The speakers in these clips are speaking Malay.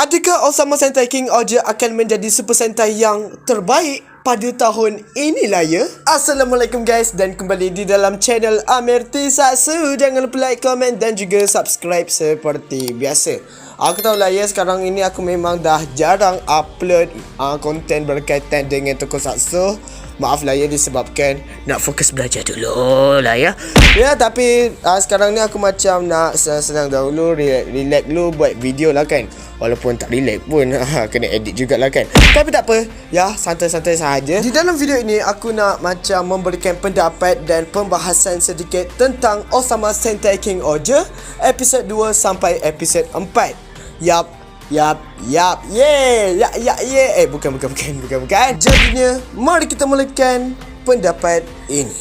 Adakah Osama Sentai King Oja akan menjadi super sentai yang terbaik pada tahun inilah ya? Assalamualaikum guys, dan kembali di dalam channel Amir Tisatsu. Jangan lupa like, komen dan juga subscribe seperti biasa. Aku tahu lah ya, sekarang ini aku memang dah jarang upload konten berkaitan dengan tokusatsu. Maaf lah ya, disebabkan nak fokus belajar dulu lah ya. Ya, tapi sekarang ni aku macam nak senang dahulu, relax dulu buat video lah kan. Walaupun tak relax pun kena edit jugalah kan. Tapi tak apa, ya santai-santai sahaja. Di dalam video ini aku nak macam memberikan pendapat dan pembahasan sedikit tentang Osama Sentai King Oja episod 2 sampai episod 4. Yap. Bukan. Jadinya, mari kita mulakan pendapat ini.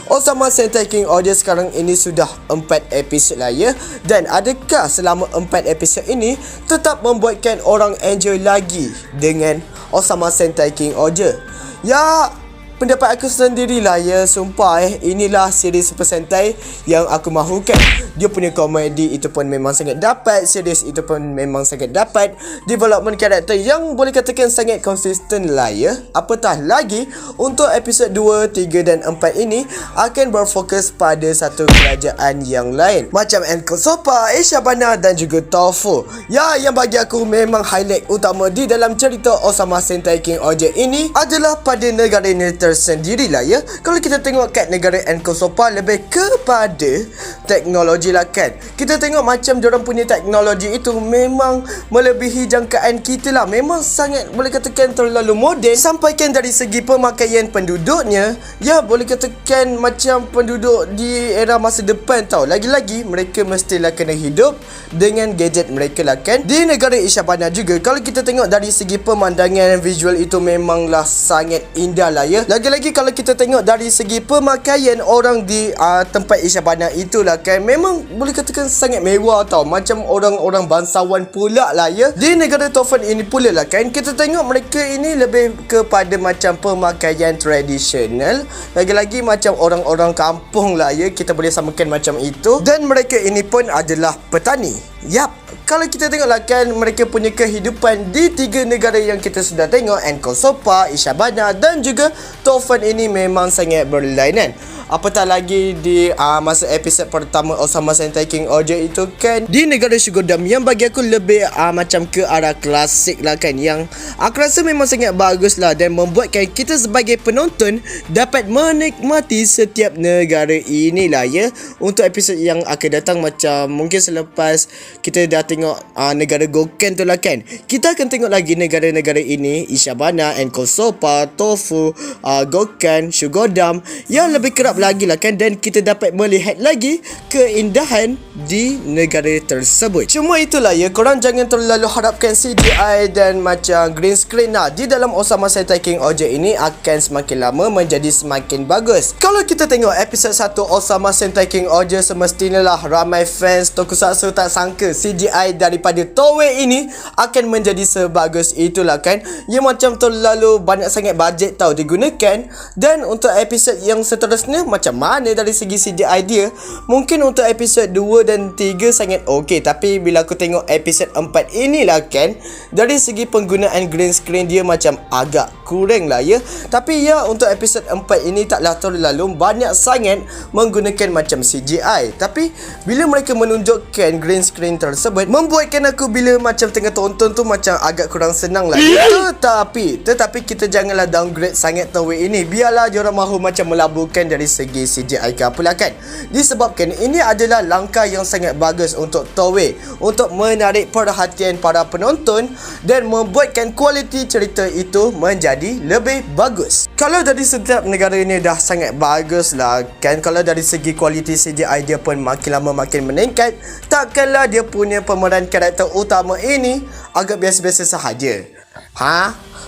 Osama Sentai King Oja sekarang ini sudah 4 episod lah ya. Dan adakah selama 4 episod ini tetap membuatkan orang enjoy lagi dengan Osama Sentai King Oja? Ya, pendapat aku sendirilah ya. Sumpah inilah siri Super Sentai yang aku mahukan. Dia punya komedi itu pun memang sangat dapat, series itu pun memang sangat dapat, development karakter yang boleh katakan sangat konsisten lah ya. Apatah lagi untuk episod 2, 3 dan 4 ini akan berfokus pada satu kerajaan yang lain, macam Enko Sopa, Ishabana dan juga Tofu. Ya, yang bagi aku memang highlight utama di dalam cerita Osama Sentai King Oja ini adalah pada negara ini tersendiri lah ya. Kalau kita tengok kat negara Enko Sopa, lebih kepada teknologi lah kan. Kita tengok macam diorang punya teknologi itu memang melebihi jangkaan kita lah. Memang sangat boleh katakan terlalu moden. Sampaikan dari segi pemakaian penduduknya, ya boleh katakan macam penduduk di era masa depan tau. Lagi-lagi mereka mestilah kena hidup dengan gadget mereka lah kan. Di negara Ishabana juga, kalau kita tengok dari segi pemandangan visual itu memanglah sangat indah lah ya. Lagi-lagi kalau kita tengok dari segi pemakaian orang di tempat Ishabana itulah kan, memang boleh katakan sangat mewah tau. Macam orang-orang bangsawan pula lah ya. Di negara Tofen ini pula lah kan, kita tengok mereka ini lebih kepada macam pemakaian tradisional. Lagi-lagi macam orang-orang kampung lah ya, kita boleh samakan macam itu. Dan mereka ini pun adalah petani. Yap, kalau kita tengoklah kan, mereka punya kehidupan di 3 negara yang kita sudah tengok, Enko Sopa, Ishabana dan juga Tofen ini memang sangat berlainan. Apatah lagi di masa episod pertama Osama Sentai King Oja itu kan, di negara Shugodam yang bagi aku lebih macam ke arah klasik lah kan, yang aku rasa memang sangat bagus lah dan membuatkan kita sebagai penonton dapat menikmati setiap negara inilah ya. Untuk episod yang akan datang, macam mungkin selepas kita dah tengok negara Goken tu lah kan, kita akan tengok lagi negara-negara ini, Ishabana, Enko Sopa, Tofu, Goken, Shugodam, yang lebih kerap lagi lah kan, dan kita dapat melihat lagi keindahan di negara tersebut. Cuma itulah ya, korang jangan terlalu harapkan CGI dan macam green screen lah di dalam Osama Sentai King Oja ini akan semakin lama menjadi semakin bagus. Kalau kita tengok episod 1 Osama Sentai King Oja, semestinya lah ramai fans tokusatsu tak sangka CGI daripada Toei ini akan menjadi sebagus itulah kan. Ia macam terlalu banyak sangat bajet tau digunakan. Dan untuk episod yang seterusnya, macam mana dari segi CGI dia, mungkin untuk episod 2 dan 3 sangat okey. Tapi bila aku tengok episod 4 inilah kan, dari segi penggunaan green screen dia macam agak kurang lah ya. Tapi ya, untuk episod 4 ini taklah terlalu banyak sangat menggunakan macam CGI. Tapi bila mereka menunjukkan green screen tersebut, membuatkan aku bila macam tengah tonton tu macam agak kurang senang lah ya. Tetapi kita janganlah downgrade sangat Toei ini. Biarlah diorang mahu macam melaburkan dari segi CGI ke apalah kan. Disebabkan ini adalah langkah yang sangat bagus untuk Toei untuk menarik perhatian para penonton dan membuatkan kualiti cerita itu menjadi lebih bagus. Kalau dari setiap negara ini dah sangat bagus lah kan, kalau dari segi kualiti CGI dia pun makin lama makin meningkat, takkanlah dia punya pemeran karakter utama ini agak biasa-biasa sahaja.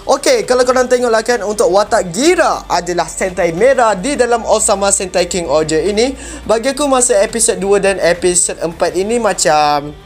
Okey, kalau korang tengoklah kan, untuk watak Gira adalah Sentai merah di dalam Osama Sentai King Oja ini. Bagi aku masa episod 2 dan episod 4 ini macam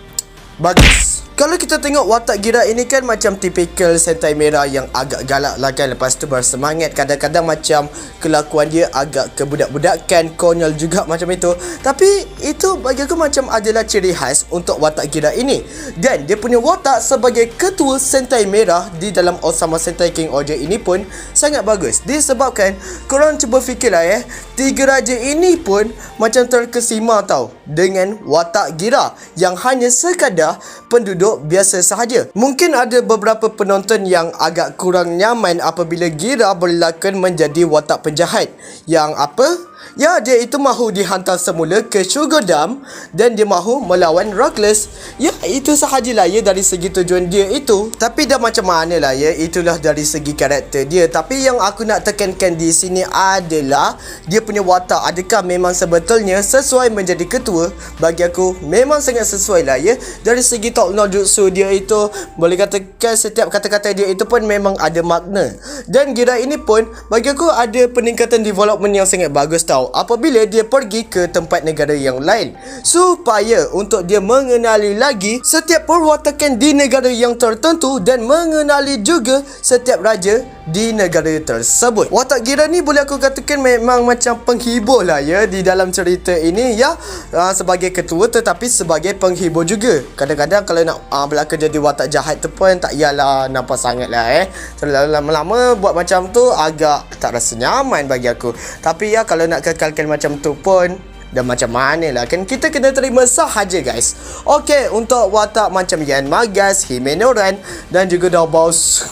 bagus. Kalau kita tengok watak Gira ini kan macam tipikal Sentai merah yang agak galak lah kan. Lepas tu bersemangat, kadang-kadang macam kelakuan dia agak kebudak-budakan, konyol juga macam itu. Tapi itu bagi aku macam adalah ciri khas untuk watak Gira ini. Dan dia punya watak sebagai ketua Sentai merah di dalam Osama Sentai King Oja ini pun sangat bagus. Disebabkan korang cuba fikirlah tiga raja ini pun macam terkesima tau dengan watak Gira yang hanya sekadar penduduk biasa sahaja. Mungkin ada beberapa penonton yang agak kurang nyaman apabila Gira berlakon menjadi watak penjahat yang apa? Ya, dia itu mahu dihantar semula ke Sugar Dam dan dia mahu melawan Rockless. Ya, itu sahajalah ya dari segi tujuan dia itu. Tapi dah macam mana lah ya, itulah dari segi karakter dia. Tapi yang aku nak tekankan di sini adalah dia punya watak. Adakah memang sebetulnya sesuai menjadi ketua? Bagi aku memang sangat sesuai lah ya. Dari segi talk no jutsu dia itu, boleh katakan setiap kata-kata dia itu pun memang ada makna. Dan Gira ini pun bagi aku ada peningkatan development yang sangat bagus tau apabila dia pergi ke tempat negara yang lain, supaya untuk dia mengenali lagi setiap perwatakan di negara yang tertentu dan mengenali juga setiap raja di negara tersebut. Watak Gira ni boleh aku katakan memang macam penghibur lah ya di dalam cerita ini ya, sebagai ketua tetapi sebagai penghibur juga. Kadang-kadang kalau nak berlakon jadi watak jahat tu pun tak yalah nampak sangat lah terlalu lama-lama buat macam tu agak tak rasa nyaman bagi aku. Tapi ya kalau nak kekalkan macam tu pun dan macam mana lah kan, kita kena terima sahaja guys. Okey, untuk watak macam Yan Magas, Himenoran dan juga Daubos.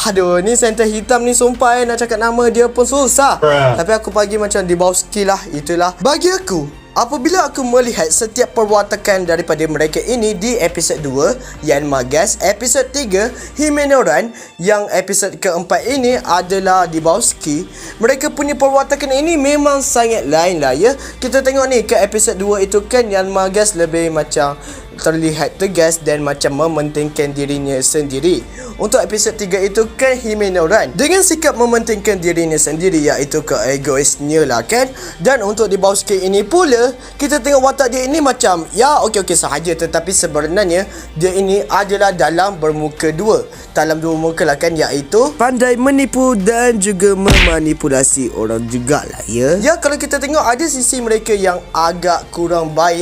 Aduh, ni Sentai hitam ni sumpah nak cakap nama dia pun susah. Tapi aku bagi macam Dibowski lah, itulah. Bagi aku, apabila aku melihat setiap perwatakan daripada mereka ini di episod 2, Yan Magas, episod 3, Himenoran, yang episod keempat ini adalah Dibowski, mereka punya perwatakan ini memang sangat lain lah ya. Kita tengok ni ke episod 2 itu kan Yan Magas lebih macam terlihat tegas dan macam mementingkan dirinya sendiri. Untuk episod 3 itu kan Himenoran dengan sikap mementingkan dirinya sendiri, iaitu keegoisnya lah kan. Dan untuk Dibowski ini pula kita tengok watak dia ini macam ya okey sahaja, tetapi sebenarnya dia ini adalah dalam bermuka dua. Dalam dua muka lah kan, iaitu pandai menipu dan juga memanipulasi orang jugalah ya. Ya, kalau kita tengok ada sisi mereka yang agak kurang baik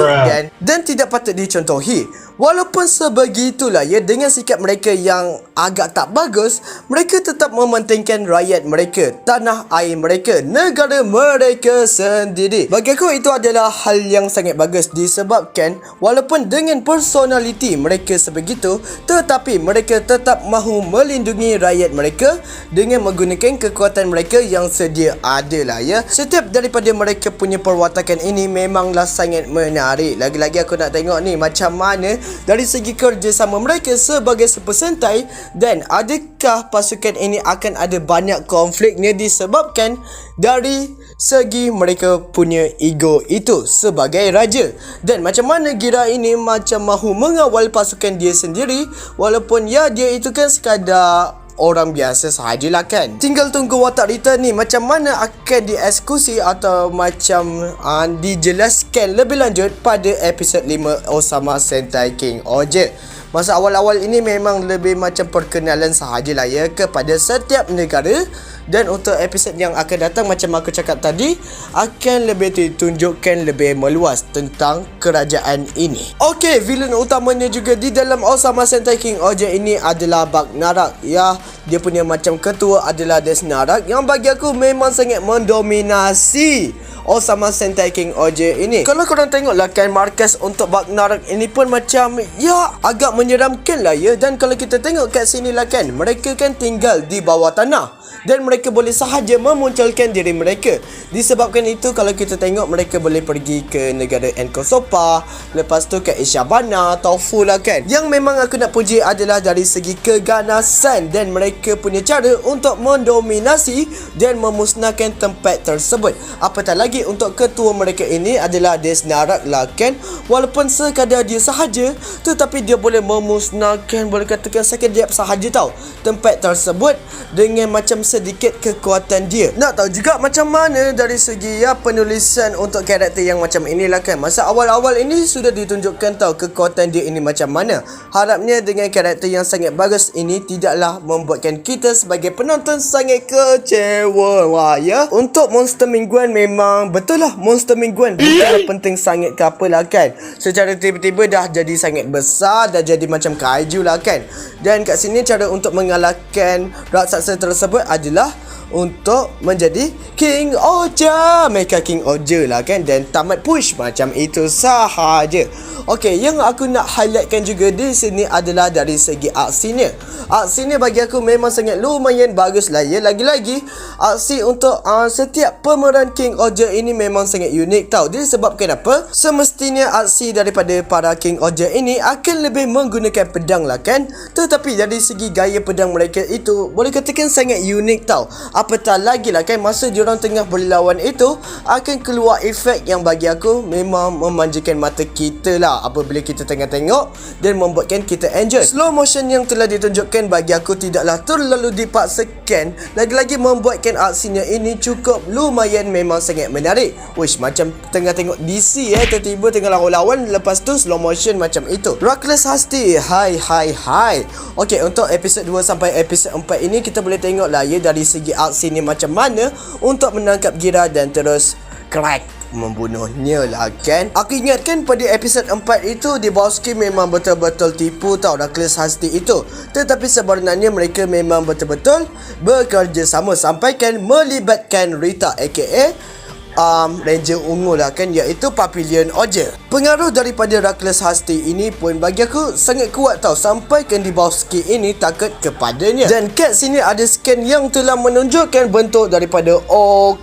dan tidak patut dicontohi. Walaupun sebegitulah ya, dengan sikap mereka yang agak tak bagus, mereka tetap mementingkan rakyat mereka, tanah air mereka, negara mereka sendiri. Bagi aku itu adalah hal yang sangat bagus, disebabkan walaupun dengan personaliti mereka sebegitu, tetapi mereka tetap mahu melindungi rakyat mereka dengan menggunakan kekuatan mereka yang sedia ada lah ya. Setiap daripada mereka punya perwatakan ini memanglah sangat menarik. Lagi-lagi aku nak tengok ni macam mana dari segi kerjasama mereka sebagai Super Sentai, dan adakah pasukan ini akan ada banyak konfliknya disebabkan dari segi mereka punya ego itu sebagai raja, dan macam mana Gira ini macam mahu mengawal pasukan dia sendiri walaupun ya dia itu kan sekadar orang biasa sahajalah kan. Tinggal tunggu watak Rita ni macam mana akan dieksekusi atau macam dijelaskan lebih lanjut pada episod 5 Osama Sentai King Oja. Masa awal-awal ini memang lebih macam perkenalan sahajalah ya kepada setiap negara. Dan untuk episod yang akan datang, macam aku cakap tadi, akan lebih ditunjukkan lebih meluas tentang kerajaan ini. Okey, villain utamanya juga di dalam Osama Sentai King Oja ini adalah Bagnarak. Ya, dia punya macam ketua adalah Desnarak, yang bagi aku memang sangat mendominasi Osama Sentai King Oja ini. Kalau korang tengoklah kan, markas untuk Bagnarak ini pun macam ya agak menyeramkan lah ya. Dan kalau kita tengok kat sini lah kan, mereka kan tinggal di bawah tanah dan mereka boleh sahaja memunculkan diri mereka. Disebabkan itu kalau kita tengok mereka boleh pergi ke negara Enkosopa, lepas tu ke Ishabana, Tofu lah kan. Yang memang aku nak puji adalah dari segi keganasan dan mereka punya cara untuk mendominasi dan memusnahkan tempat tersebut. Apatah lagi untuk ketua mereka ini adalah Desnarak lah kan. Walaupun sekadar dia sahaja, tetapi dia boleh memusnahkan, boleh katakan sekejap sahaja tau tempat tersebut dengan macam macam sedikit kekuatan dia. Nak tahu juga macam mana dari segi penulisan untuk karakter yang macam inilah kan. Masa awal-awal ini sudah ditunjukkan tahu kekuatan dia ini macam mana. Harapnya dengan karakter yang sangat bagus ini tidaklah membuatkan kita sebagai penonton sangat kecewa. Wah ya. Untuk monster mingguan memang betul lah, monster mingguan bukanlah penting sangat ke apalah kan. Secara tiba-tiba dah jadi sangat besar, dah jadi macam kaiju lah kan. Dan kat sini cara untuk mengalahkan raksasa tersebut adalah untuk menjadi King Oja, Mecha King Oja lah kan. Dan tamat push macam itu sahaja. Okey, yang aku nak highlightkan juga di sini adalah dari segi aksinya. Aksinya bagi aku memang sangat lumayan bagus lah ya. Lagi-lagi aksi untuk setiap pemeran King Oja ini memang sangat unik tau. Disebabkan apa? Semestinya aksi daripada para King Oja ini akan lebih menggunakan pedang lah kan. Tetapi dari segi gaya pedang mereka itu boleh katakan sangat unik tau. Apatah lagi lah kan, masa diorang tengah berlawan itu akan keluar efek yang bagi aku memang memanjakan mata kita lah apabila kita tengah tengok dan membuatkan kita enjoy. Slow motion yang telah ditunjukkan bagi aku tidaklah terlalu dipaksakan, lagi-lagi membuatkan aksinya ini cukup lumayan memang sangat menarik. Wish, macam tengah tengok DC tiba-tiba tengah lawan-lawan, lepas tu slow motion macam itu. Reckless Hasty, hai. Okey, untuk episod 2 sampai episod 4 ini kita boleh tengok lah ya dari segi aksi ni macam mana untuk menangkap Gira dan terus crack membunuhnya lah kan. Aku ingatkan pada episod 4 itu Lebowski memang betul-betul tipu tau Reckless Hasty itu. Tetapi sebenarnya mereka memang betul-betul bekerjasama sampaikan melibatkan Rita aka Ranger ungu lah kan, iaitu Papillon Oja. Pengaruh daripada Reckless Hasty ini pun bagi aku sangat kuat tau, sampaikan Lebowski ini takut kepadanya. Dan kat sini ada scan yang telah menunjukkan bentuk daripada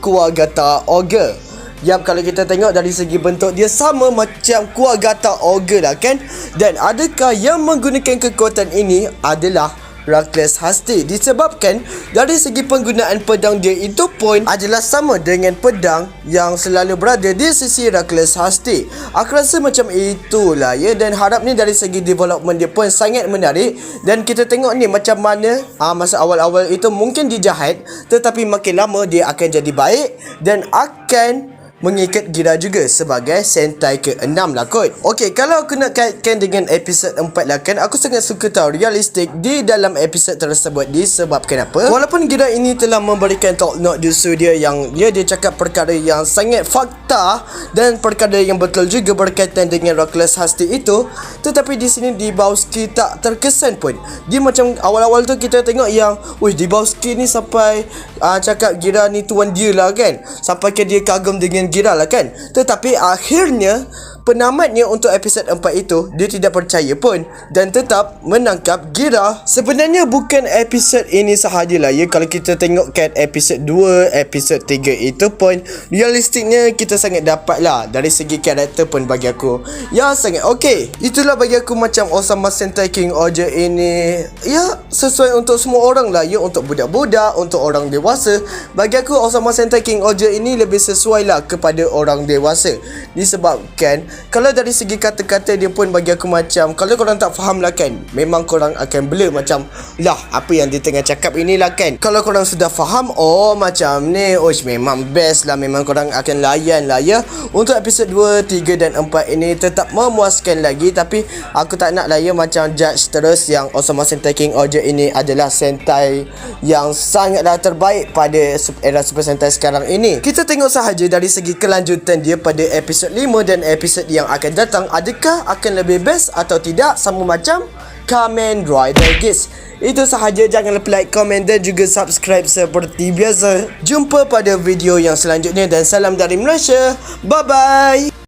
Kuwagata Ogre. Yap, kalau kita tengok dari segi bentuk dia sama macam Kuwagata Ogre lah kan. Dan adakah yang menggunakan kekuatan ini adalah Reckless Hasty, disebabkan dari segi penggunaan pedang dia itu pun adalah sama dengan pedang yang selalu berada di sisi Reckless Hasty. Aku rasa macam itulah ya. Dan harapnya dari segi development dia pun sangat menarik. Dan kita tengok ni macam mana masa awal-awal itu mungkin dia jahat, tetapi makin lama dia akan jadi baik dan akan mengikat Gira juga sebagai Sentai ke-6 lah kot. Okey, kalau aku nak kaitkan dengan episod 4 lah kan, aku sangat suka tahu realistik di dalam episod tersebut. Disebabkan apa? Walaupun Gira ini telah memberikan talk note justru dia yang dia cakap perkara yang sangat fakta dan perkara yang betul juga berkaitan dengan Reckless Hasty itu, tetapi di sini Lebowski tak terkesan pun. Dia macam awal-awal tu kita tengok yang Lebowski ni sampai cakap Gira ni tuan dia lah kan, sampai ke dia kagum dengan Gira lah kan. Tetapi akhirnya penamatnya untuk episod 4 itu dia tidak percaya pun dan tetap menangkap Gira. Sebenarnya bukan episod ini sahajalah ya. Kalau kita tengok kat episod 2, episod 3 itu pun realistiknya kita sangat dapat lah dari segi karakter pun bagi aku ya sangat okey. Itulah bagi aku macam Osama Sentai King Oja ini ya sesuai untuk semua orang lah ya, untuk budak-budak, untuk orang dewasa. Bagi aku Osama Sentai King Oja ini lebih sesuai lah kepada orang dewasa, disebabkan kalau dari segi kata-kata dia pun bagi aku macam kalau korang tak faham lah kan, memang korang akan blur macam lah apa yang dia tengah cakap inilah kan. Kalau korang sudah faham, macam ni, memang best lah, memang korang akan layan lah ya. Untuk episod 2, 3 dan 4 ini tetap memuaskan lagi, tapi aku tak nak lah ya macam judge terus yang Osama Sentai King Oja ini adalah Sentai yang sangatlah terbaik pada era Super Sentai sekarang ini. Kita tengok sahaja dari segi kelanjutan dia pada episod 5 dan episod yang akan datang, adakah akan lebih best atau tidak sama macam Kamen Rider Geats. Itu sahaja, jangan lupa like, komen dan juga subscribe seperti biasa. Jumpa pada video yang selanjutnya dan salam dari Malaysia. Bye bye.